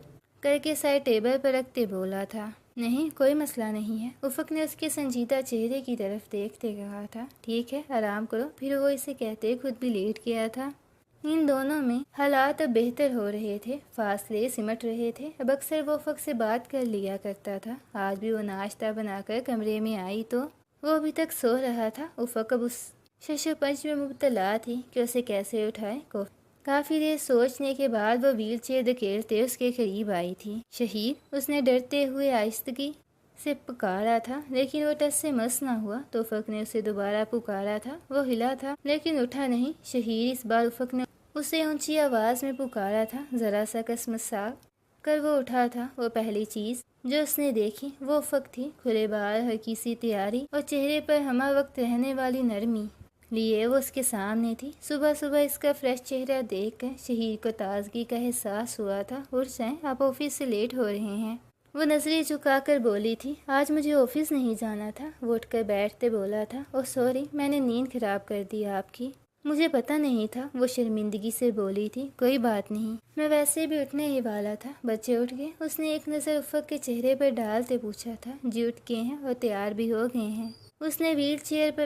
کر کے سائے ٹیبل پر رکھتے بولا تھا۔ نہیں، کوئی مسئلہ نہیں ہے، افق نے اس کے سنجیدہ چہرے کی طرف دیکھتے کہا تھا۔ ٹھیک ہے، آرام کرو۔ پھر وہ اسے کہتے خود بھی لیٹ گیا تھا۔ ان دونوں میں حالات اب بہتر ہو رہے تھے، فاصلے سمٹ رہے تھے۔ اب اکثر وہ افق سے بات کر لیا کرتا تھا۔ آج بھی وہ ناشتہ بنا کر کمرے میں آئی تو وہ ابھی تک سو رہا تھا۔ افق اب اس شش و پنج میں مبتلا تھی کہ اسے کیسے اٹھائے۔ کافی دیر سوچنے کے بعد وہ ویل چیئر دھکیلتے اس کے قریب آئی تھی۔ شہیر، اس نے ڈرتے ہوئے آہستگی سے پکارا تھا، لیکن وہ ٹس سے مس نہ ہوا۔ تو افق نے اسے دوبارہ پکارا تھا، وہ ہلا تھا لیکن اٹھا نہیں۔ شہیر، اس بار افق نے اسے اونچی آواز میں پکارا تھا، ذرا سا کسمسا کر وہ اٹھا تھا۔ وہ پہلی چیز جو اس نے دیکھی وہ افق تھی، کھلے بال، ہلکی سی تیاری اور چہرے پر ہمہ وقت رہنے والی نرمی لیے وہ اس کے سامنے تھی۔ صبح صبح اس کا فریش چہرہ دیکھ کر شہیر کو تازگی کا احساس ہوا تھا۔ اٹھ جائیں، آپ آفس سے لیٹ ہو رہے ہیں۔ وہ نظریں جھکا کر بولی تھی، آج مجھے آفس نہیں جانا تھا۔ وہ اٹھ کر بیٹھتے بولا تھا، اوہ سوری، میں نے نیند خراب کر دی آپ کی، مجھے پتہ نہیں تھا۔ وہ شرمندگی سے بولی تھی، کوئی بات نہیں، میں ویسے بھی اٹھنے ہی والا تھا۔ بچے اٹھ گئے؟ اس نے ایک نظر افق کے چہرے پر ڈالتے پوچھا تھا۔ جی اٹھ گئے ہیں اور تیار بھی ہو گئے ہیں۔ اس نے ویل چیئر پر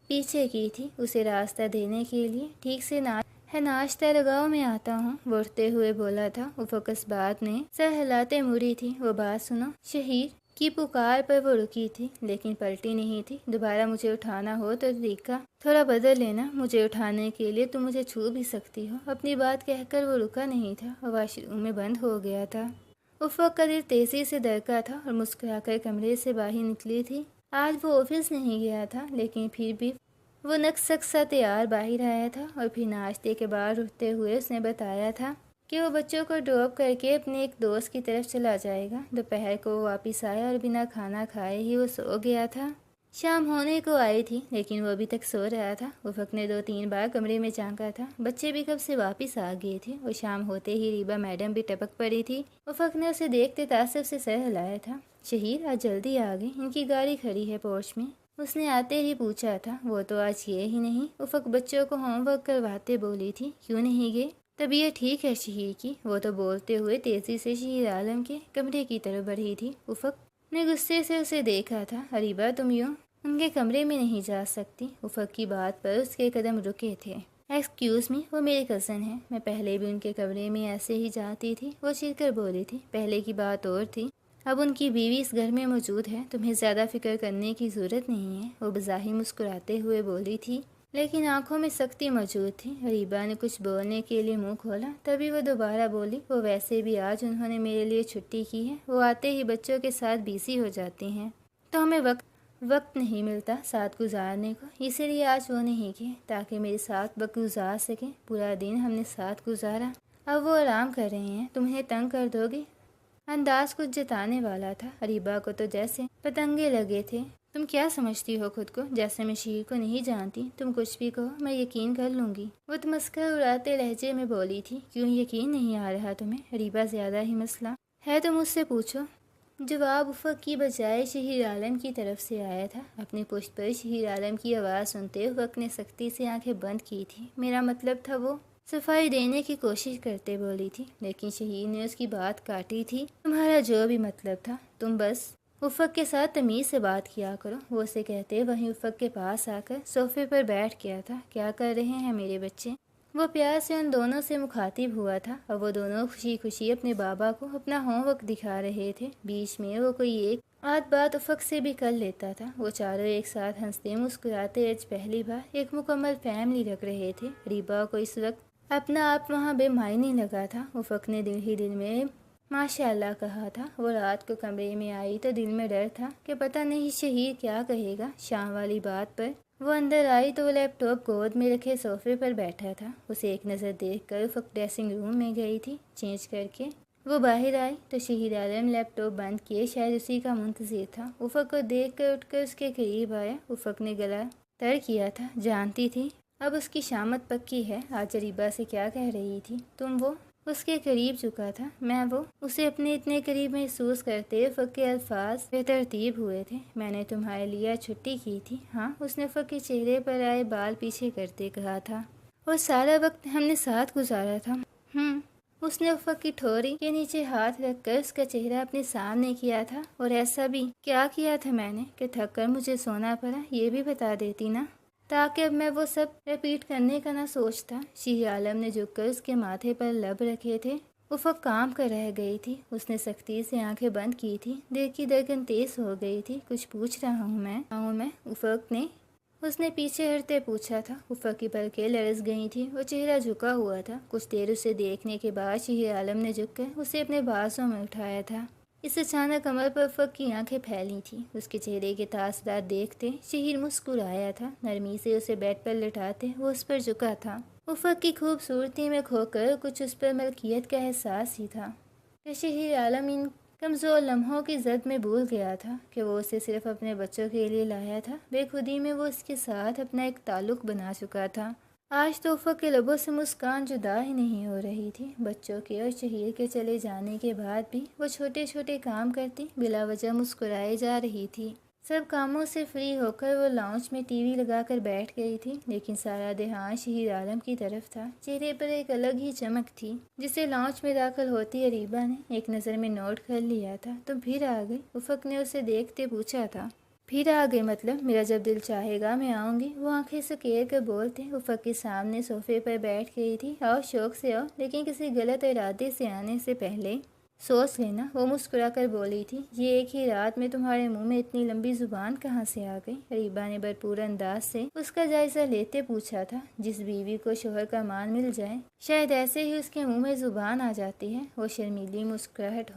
پیچھے کی تھی اسے راستہ دینے کے لیے۔ ٹھیک سے ناشتہ لگاؤ، میں آتا ہوں، وہ اٹھتے ہوئے بولا تھا۔ افق اس بات میں سر ہلاتے مڑی تھی۔ وہ بات سنو، شہیر کی پکار پر وہ رکی تھی لیکن پلٹی نہیں تھی۔ دوبارہ مجھے اٹھانا ہو تو طریقہ تھوڑا بدل لینا، مجھے اٹھانے کے لیے تم مجھے چھو بھی سکتی ہو۔ اپنی بات کہہ کر وہ رکا نہیں تھا اور واش روم میں بند ہو گیا تھا۔ افق کا دل تیزی سے دھڑکا تھا اور مسکرا کر کمرے سے باہر نکلی تھی۔ آج وہ آفس نہیں گیا تھا لیکن پھر بھی وہ نقص سا تیار باہر آیا تھا، اور پھر ناشتے کے بعد اٹھتے ہوئے اس نے بتایا تھا کہ وہ بچوں کو ڈراپ کر کے اپنے ایک دوست کی طرف چلا جائے گا۔ دوپہر کو وہ واپس آیا اور بنا کھانا کھائے ہی وہ سو گیا تھا۔ شام ہونے کو آئی تھی لیکن وہ ابھی تک سو رہا تھا۔ افق نے 2-3 بار کمرے میں جھانکا تھا، بچے بھی کب سے واپس آ گئے تھے اور شام ہوتے ہی ریبا میڈم بھی ٹپک پڑی تھی۔ افق نے اسے دیکھتے تعصب سے سر ہلایا تھا۔ شہیر، آج جلدی آ گئے، ان کی گاڑی کھڑی ہے پورچ میں، اس نے آتے ہی پوچھا تھا۔ وہ تو آج گئے ہی نہیں، افق بچوں کو ہوم ورک کرواتے بولی تھی، کیوں نہیں گئے؟ طبیعت ٹھیک ہے شہیر کی، وہ تو بولتے ہوئے تیزی سے شہیر عالم کے کمرے کی طرف بڑھی تھی۔ افق نے غصے سے اسے دیکھا تھا۔ اریبا، تم یوں ان کے کمرے میں نہیں جا سکتی۔ افق کی بات پر اس کے قدم رکے تھے۔ ایکسکیوز می، وہ میرے کزن ہیں، میں پہلے بھی ان کے کمرے میں ایسے ہی جاتی تھی، وہ چڑھ کر بولی تھی۔ پہلے کی بات اور تھی، اب ان کی بیوی اس گھر میں موجود ہے، تمہیں زیادہ فکر کرنے کی ضرورت نہیں ہے، وہ بظاہر مسکراتے ہوئے بولی تھی لیکن آنکھوں میں سختی موجود تھی۔ اریبا نے کچھ بولنے کے لیے منہ کھولا، تبھی وہ دوبارہ بولی، وہ ویسے بھی آج انہوں نے میرے لیے چھٹی کی ہے، وہ آتے ہی بچوں کے ساتھ بیزی ہو جاتے ہیں تو ہمیں وقت نہیں ملتا ساتھ گزارنے کو، اسی لیے آج وہ نہیں گئے تاکہ میرے ساتھ وقت گزار سکیں۔ پورا دن ہم نے ساتھ گزارا، اب وہ آرام کر رہے ہیں، تمہیں تنگ کر دو گی؟ انداز کچھ جتانے والا تھا۔ اریبا کو تو جیسے پتنگے لگے تھے۔ تم کیا سمجھتی ہو خود کو؟ جیسے میں شہیر کو نہیں جانتی، تم کچھ بھی کہو میں یقین کر لوں گی، وہ تمسکر اڑاتے لہجے میں بولی تھی۔ کیوں یقین نہیں آ رہا تمہیں؟ اریبا، زیادہ ہی مسئلہ ہے تو مجھ سے پوچھو۔ جواب افق کی بجائے شہیر عالم کی طرف سے آیا تھا۔ اپنی پشت پر شہیر عالم کی آواز سنتے افق نے سختی سے آنکھیں بند کی تھی۔ میرا مطلب تھا، وہ صفائی دینے کی کوشش کرتے بولی تھی لیکن شہیر نے اس کی بات کاٹی تھی۔ تمہارا جو بھی مطلب تھا، تم بس افق کے ساتھ تمیز سے بات کیا کرو، وہ اسے کہتے وہیں افق کے پاس آ کر صوفے پر بیٹھ گیا تھا۔ کیا کر رہے ہیں میرے بچے؟ وہ پیار سے ان دونوں سے مخاطب ہوا تھا اور وہ دونوں خوشی خوشی اپنے بابا کو اپنا ہوم ورک دکھا رہے تھے۔ بیچ میں وہ کوئی ایک آدھ بات افق سے بھی کر لیتا تھا۔ وہ چاروں ایک ساتھ ہنستے مسکراتے آج پہلی بار ایک مکمل فیملی رکھ رہے تھے۔ ریبا کو اس وقت اپنا آپ وہاں بے معنی لگا تھا۔ افق نے دل ہی دل میں ماشاء اللہ کہا تھا۔ وہ رات کو کمرے میں آئی تو دل میں ڈر تھا کہ پتہ نہیں شہیر کیا کہے گا شام والی بات پر۔ وہ اندر آئی تو وہ لیپ ٹاپ گود میں رکھے صوفے پر بیٹھا تھا۔ اسے ایک نظر دیکھ کر افق ڈریسنگ روم میں گئی تھی۔ چینج کر کے وہ باہر آئی تو شہیر عالم لیپ ٹاپ بند کیے شاید اسی کا منتظر تھا۔ افق کو دیکھ کر اٹھ کر اس کے قریب آیا۔ افق نے گلا طے کیا تھا، جانتی تھی اب اس کی شامت پکی ہے۔ آج اریبہ سے کیا کہہ رہی تھی؟ تم وہ اس کے قریب چکا تھا، میں وہ اسے اپنے اتنے قریب محسوس کرتے افق کے الفاظ بے ترتیب ہوئے تھے۔ میں نے تمہارے لیے چھٹی کی تھی، ہاں، اس نے افق کے چہرے پر آئے بال پیچھے کرتے کہا تھا، اور سارا وقت ہم نے ساتھ گزارا تھا۔ اس نے افق کی ٹھوری کے نیچے ہاتھ رکھ کر اس کا چہرہ اپنے سامنے کیا تھا۔ اور ایسا بھی کیا کیا تھا میں نے کہ تھک کر مجھے سونا پڑا؟ یہ بھی بتا دیتی نا، تاکہ اب میں وہ سب ریپیٹ کرنے کا نہ سوچتا۔ شیخ عالم نے جھک کر اس کے ماتھے پر لب رکھے تھے۔ افق کام کر رہ گئی تھی، اس نے سختی سے آنکھیں بند کی تھی، دل کی دھڑکن تیز ہو گئی تھی۔ کچھ پوچھ رہا ہوں میں افق نے اس نے پیچھے ہٹتے پوچھا تھا۔ افق کی پلکیں لرز گئی تھی، وہ چہرہ جھکا ہوا تھا۔ کچھ دیر اسے دیکھنے کے بعد شیخ عالم نے جھک کر اسے اپنے بازوں میں اٹھایا تھا۔ اس اچانک عمل پر افق کی آنکھیں پھیلی تھیں۔ اس کے چہرے کے تاثرات دیکھتے شہیر مسکرایا تھا۔ نرمی سے اسے بیڈ پر لٹاتے وہ اس پر جھکا تھا۔ افق کی خوبصورتی میں کھو کر کچھ اس پر ملکیت کا احساس ہی تھا کہ شہیر عالم ان کمزور لمحوں کی زد میں بھول گیا تھا کہ وہ اسے صرف اپنے بچوں کے لیے لایا تھا۔ بے خودی میں وہ اس کے ساتھ اپنا ایک تعلق بنا چکا تھا۔ آج تو افق کے لبوں سے مسکان جدا ہی نہیں ہو رہی تھی۔ بچوں کے اور شہیر کے چلے جانے کے بعد بھی وہ چھوٹے چھوٹے کام کرتی بلا وجہ مسکرائے جا رہی تھی۔ سب کاموں سے فری ہو کر وہ لاؤنج میں ٹی وی لگا کر بیٹھ گئی تھی، لیکن سارا دھیان شہیر عالم کی طرف تھا۔ چہرے پر ایک الگ ہی چمک تھی جسے لاؤنج میں داخل ہوتی اریبہ نے ایک نظر میں نوٹ کر لیا تھا۔ تم پھر آ گئی؟ افق نے اسے دیکھتے پوچھا تھا۔ پھر آ گئی مطلب؟ میرا جب دل چاہے گا میں آؤں گی، وہ آنکھیں سکیر کر بولتے افق کے سامنے صوفے پر بیٹھ گئی تھی۔ آؤ، شوق سے آؤ، لیکن کسی غلط ارادے سے آنے سے پہلے سوچ لینا، وہ مسکرا کر بولی تھی۔ یہ ایک ہی رات میں تمہارے منہ میں اتنی لمبی زبان کہاں سے آ گئی؟ اریبہ نے بھرپور انداز سے اس کا جائزہ لیتے پوچھا تھا۔ جس بیوی کو شوہر کا مان مل جائے شاید ایسے ہی اس کے منہ میں زبان آ جاتی ہے۔ وہ شرمیلی مسکراہٹ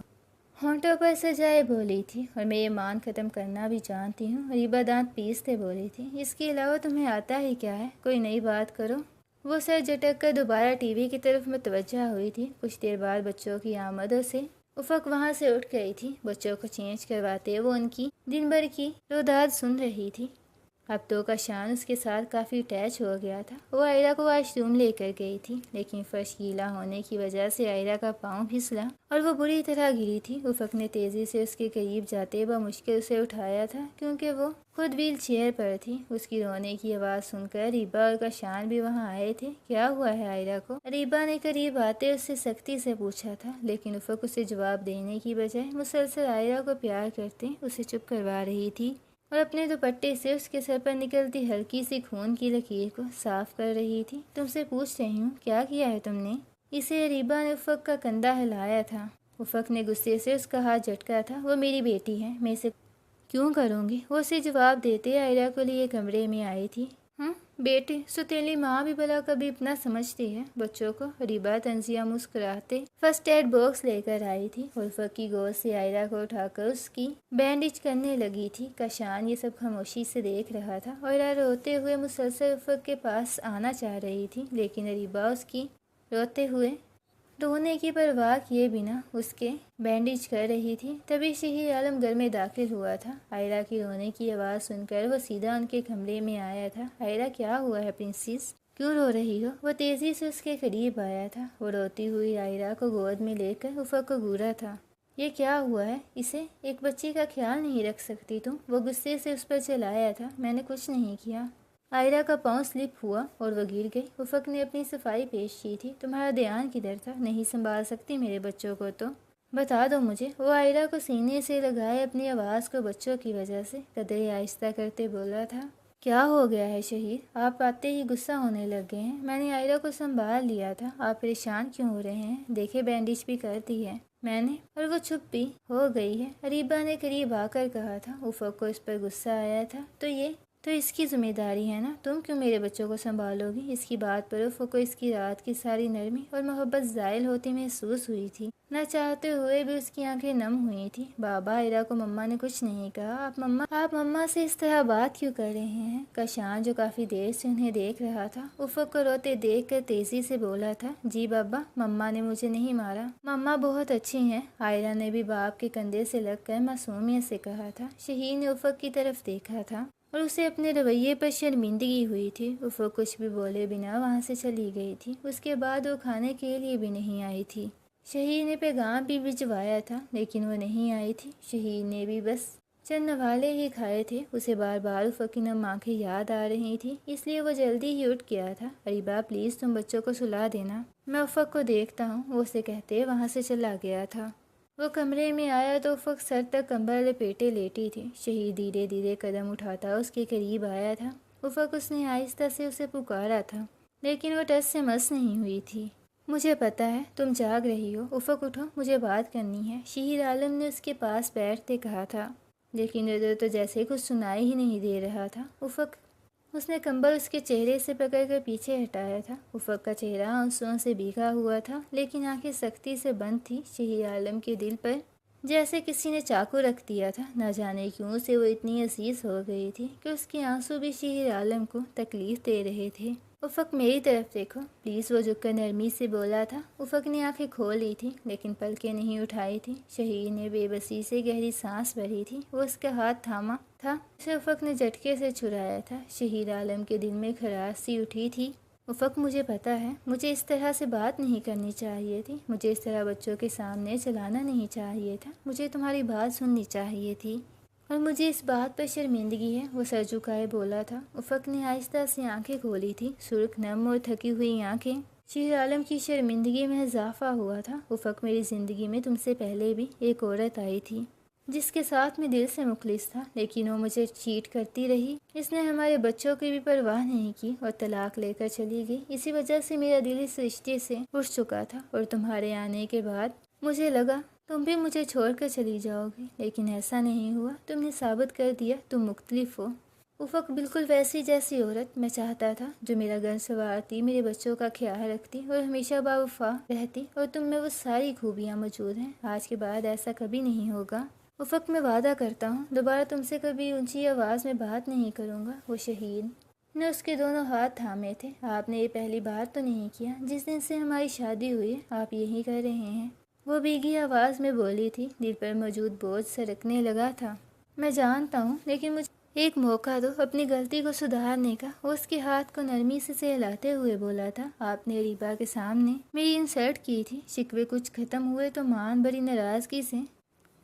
ہونٹوں پر سجائے بولی تھی، اور میں یہ مان ختم کرنا بھی جانتی ہوں۔ اریبہ دانت پیستے بولی تھی۔ اس کے علاوہ تمہیں آتا ہی کیا ہے؟ کوئی نئی بات کرو۔ وہ سر جھٹک کر دوبارہ ٹی وی کی طرف متوجہ ہوئی تھی۔ کچھ دیر بعد بچوں کی آمدوں سے افق وہاں سے اٹھ گئی تھی۔ بچوں کو چینج کرواتے وہ ان کی دن بھر کی روداد سن رہی تھی۔ اب تو کا شان اس کے ساتھ کافی اٹیچ ہو گیا تھا۔ وہ آئرہ کو واش روم لے کر گئی تھی، لیکن فرش گیلا ہونے کی وجہ سے آئرہ کا پاؤں پھسلا اور وہ بری طرح گری تھی۔ افق نے تیزی سے اس کے قریب جاتے بمشکل اسے اٹھایا تھا، کیونکہ وہ خود ویل چیئر پر تھی۔ اس کی رونے کی آواز سن کر اریبہ اور کاشان بھی وہاں آئے تھے۔ کیا ہوا ہے آئرہ کو؟ اریبہ نے قریب آتے اس سے سختی سے پوچھا تھا، لیکن افق اسے جواب دینے کی بجائے مسلسل آئرہ کو پیار کرتے اسے چپ کروا رہی تھی اور اپنے دوپٹے سے اس کے سر پر نکلتی ہلکی سی خون کی لکیر کو صاف کر رہی تھی۔ تم سے پوچھ رہی ہوں، کیا کیا ہے تم نے؟ اسے اریبہ نے افق کا کندھا ہلایا تھا۔ افق نے غصے سے اس کا ہاتھ جھٹکا تھا۔ وہ میری بیٹی ہے، میں اسے کیوں کروں گی؟ وہ اسے جواب دیتے آئرہ کو لیے کمرے میں آئی تھی۔ بیٹے، سو تیری ماں بھی بھلا کبھی اتنا سمجھتی ہے بچوں کو؟ اریبہ طنزیہ مسکراتے فرسٹ ایڈ باکس لے کر آئی تھی اور افق کی گود سے آئرہ کو اٹھا کر اس کی بینڈیج کرنے لگی تھی۔ کاشان یہ سب خاموشی سے دیکھ رہا تھا۔ آئرہ روتے ہوئے مسلسل افق کے پاس آنا چاہ رہی تھی، لیکن اریبہ اس کی رونے کی پرواہ کیے بنا اس کے بینڈیج کر رہی تھی۔ تبھی شہیر عالم گھر میں داخل ہوا تھا۔ آئرہ کی رونے کی آواز سن کر وہ سیدھا ان کے کمرے میں آیا تھا۔ آئرہ، کیا ہوا ہے پرنسس؟ کیوں رو رہی ہو؟ وہ تیزی سے اس کے قریب آیا تھا۔ وہ روتی ہوئی آئرہ کو گود میں لے کر افق کو گھورا تھا۔ یہ کیا ہوا ہے؟ اسے ایک بچی کا خیال نہیں رکھ سکتی تم؟ وہ غصے سے اس پر چلایا تھا۔ میں نے کچھ نہیں کیا۔ آئرہ کا پاؤں سلپ ہوا اور وہ گر گئی۔ افق نے اپنی صفائی پیش کی تھی۔ تمہارا دھیان کدھر تھا؟ نہیں سنبھال سکتی میرے بچوں کو تو بتا دو مجھے۔ وہ آئرہ کو سینے سے لگائے اپنی آواز کو بچوں کی وجہ سے قدرے آہستہ کرتے بولا تھا۔ کیا ہو گیا ہے شہیر؟ آپ آتے ہی غصہ ہونے لگ گئے ہیں۔ میں نے آئرہ کو سنبھال لیا تھا، آپ پریشان کیوں ہو رہے ہیں؟ دیکھے بینڈیج بھی کر دی ہے میں نے، اور وہ چپ بھی ہو گئی ہے، اریبہ نے قریب آ کر کہا تھا۔ افق کو اس پر غصہ آیا تھا۔ تو اس کی ذمہ داری ہے نا، تم کیوں میرے بچوں کو سنبھالو گی؟ اس کی بات پر افق کو اس کی رات کی ساری نرمی اور محبت زائل ہوتی محسوس ہوئی تھی۔ نہ چاہتے ہوئے بھی اس کی آنکھیں نم ہوئی تھی۔ بابا، آئرہ کو مما نے کچھ نہیں کہا۔ آپ مما سے اس طرح بات کیوں کر رہے ہیں؟ کاشان، جو کافی دیر سے انہیں دیکھ رہا تھا، افق کو روتے دیکھ کر تیزی سے بولا تھا۔ جی بابا، مما نے مجھے نہیں مارا، مما بہت اچھی ہیں۔ آئرہ نے بھی باپ کے کندھے سے لگ کر معصومیت سے کہا تھا۔ شہیر نے افق کی طرف دیکھا تھا۔ اور اسے اپنے رویے پر شرمندگی ہوئی تھی۔ افق کچھ بھی بولے بنا وہاں سے چلی گئی تھی۔ اس کے بعد وہ کھانے کے لیے بھی نہیں آئی تھی۔ شہیر نے پیغام بھی بھجوایا تھا لیکن وہ نہیں آئی تھی۔ شہیر نے بھی بس چند نوالے ہی کھائے تھے۔ اسے بار بار افق کی نم آنکھیں یاد آ رہی تھی، اس لیے وہ جلدی ہی اٹھ گیا تھا۔ اریبہ پلیز تم بچوں کو سلا دینا، میں افق کو دیکھتا ہوں، وہ اسے کہتے وہاں سے چلا گیا تھا۔ وہ کمرے میں آیا تو افق سر تک کمبل لپیٹے لیٹی تھی۔ شہیر دھیرے دھیرے قدم اٹھاتا اس کے قریب آیا تھا۔ افق اس نے آہستہ سے اسے پکارا تھا لیکن وہ ٹچ سے مس نہیں ہوئی تھی۔ مجھے پتہ ہے تم جاگ رہی ہو، افق اٹھو، مجھے بات کرنی ہے، شہیر عالم نے اس کے پاس بیٹھتے کہا تھا، لیکن ادھر تو جیسے کچھ سنائی ہی نہیں دے رہا تھا۔ افق، اس نے کمبل اس کے چہرے سے پکڑ کر پیچھے ہٹایا تھا۔ افق کا چہرہ آنسوؤں سے بھیگا ہوا تھا لیکن آنکھیں سختی سے بند تھی۔ شہیر عالم کے دل پر جیسے کسی نے چاقو رکھ دیا تھا۔ نہ جانے کیوں اسے وہ اتنی عزیز ہو گئی تھی کہ اس کے آنسو بھی شہیر عالم کو تکلیف دے رہے تھے۔ افق میری طرف دیکھو پلیز، وہ جھک کر نرمی سے بولا تھا۔ افق نے آنکھیں کھول لی تھی لیکن پلکیں نہیں اٹھائی تھی۔ شہیر نے بے بسی سے گہری سانس بھری تھی۔ وہ اس کا ہاتھ تھاما تھا، اسے افق نے جھٹکے سے چھڑایا تھا۔ شہیر عالم کے دل میں خراش سی اٹھی تھی۔ افق، مجھے پتہ ہے مجھے اس طرح سے بات نہیں کرنی چاہیے تھی، مجھے اس طرح بچوں کے سامنے چلانا نہیں چاہیے تھا، مجھے تمہاری بات سننی چاہیے تھی اور مجھے اس بات پر شرمندگی ہے، وہ سر جھکائے بولا تھا۔ افق نے آہستہ سے آنکھیں کھولی تھی، سرخ نم اور تھکی ہوئی آنکھیں۔ شہیر عالم کی شرمندگی میں اضافہ ہوا تھا۔ افق، میری زندگی میں تم سے پہلے بھی ایک عورت آئی تھی جس کے ساتھ میں دل سے مخلص تھا، لیکن وہ مجھے چیٹ کرتی رہی، اس نے ہمارے بچوں کی بھی پرواہ نہیں کی اور طلاق لے کر چلی گئی۔ اسی وجہ سے میرا دل اس رشتے سے اٹھ چکا تھا اور تمہارے آنے کے بعد مجھے لگا تم بھی مجھے چھوڑ کر چلی جاؤ گی، لیکن ایسا نہیں ہوا، تم نے ثابت کر دیا تم مختلف ہو۔ افق، بالکل ویسی جیسی عورت میں چاہتا تھا جو میرا گھر سنوارتی، میرے بچوں کا خیال رکھتی اور ہمیشہ باوفا رہتی، اور تم میں وہ ساری خوبیاں موجود ہیں۔ آج کے بعد ایسا کبھی نہیں ہوگا۔ افق، میں وعدہ کرتا ہوں دوبارہ تم سے کبھی اونچی آواز میں بات نہیں کروں گا۔ وہ شہید نے اس کے دونوں ہاتھ تھامے تھے۔ آپ نے یہ پہلی بار تو نہیں کیا، جس دن سے ہماری شادی ہوئی ہے آپ یہی کر رہے ہیں، وہ بھیگی آواز میں بولی تھی۔ دل پر موجود بوجھ سرکنے لگا تھا۔ میں جانتا ہوں لیکن مجھے ایک موقع دو اپنی غلطی کو سدھارنے کا، وہ اس کے ہاتھ کو نرمی سے سہلاتے ہوئے بولا تھا۔ آپ نے اریبہ کے سامنے میری انسلٹ کی تھی، شکوے کچھ ختم ہوئے تو مان بڑی ناراضگی سے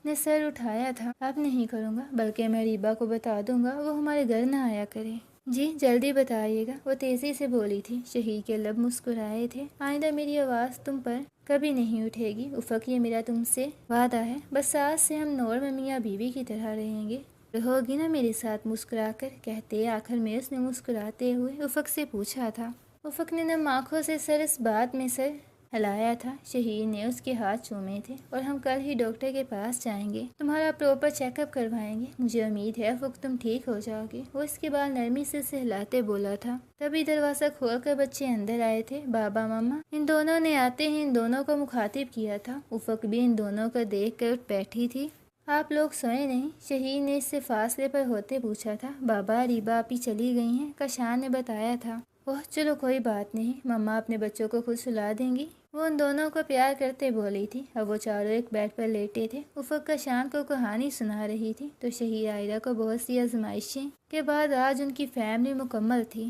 نے سر اٹھایا تھا۔ اب نہیں کروں گا، بلکہ میں اریبہ کو بتا دوں گا وہ ہمارے گھر نہ آیا کرے۔ جی جلدی بتائیے گا، وہ تیزی سے بولی تھی۔ شہید کے لب مسکرائے تھے۔ آئندہ میری آواز تم پر کبھی نہیں اٹھے گی افق، یہ میرا تم سے وعدہ ہے، بس آج سے ہم نورم میاں بیوی کی طرح رہیں گے، رہوگی نا میرے ساتھ؟ مسکرا کر کہتے آخر میں اس نے مسکراتے ہوئے افق سے پوچھا تھا۔ افق نے نم آنکھوں سے سر اس بات میں سر ہلایا تھا۔ شہید نے اس کے ہاتھ چومے تھے۔ اور ہم کل ہی ڈاکٹر کے پاس جائیں گے، تمہارا پراپر چیک اپ کروائیں گے، مجھے امید ہے افق تم ٹھیک ہو جاؤ گے، وہ اس کے بعد نرمی سے سہلاتے بولا تھا۔ تبھی دروازہ کھول کر بچے اندر آئے تھے۔ بابا ماما، ان دونوں نے آتے ہی ان دونوں کو مخاطب کیا تھا۔ افق بھی ان دونوں کو دیکھ کر اٹھ بیٹھی تھی۔ آپ لوگ سوئے نہیں؟ شہید نے اس سے فاصلے پر ہوتے پوچھا تھا۔ بابا، اریبہ آپی چلی گئی ہیں، کاشان نے بتایا تھا۔ اوہ چلو کوئی بات نہیں، مما اپنے بچوں کو خود سلا دیں گی، وہ ان دونوں کو پیار کرتے بولی تھی۔ اب وہ چاروں ایک بیڈ پر لیٹے تھے۔ افق کاشان کو کہانی سنا رہی تھی تو شہید عائرہ کو بہت سی آزمائشیں کے بعد آج ان کی فیملی مکمل تھی۔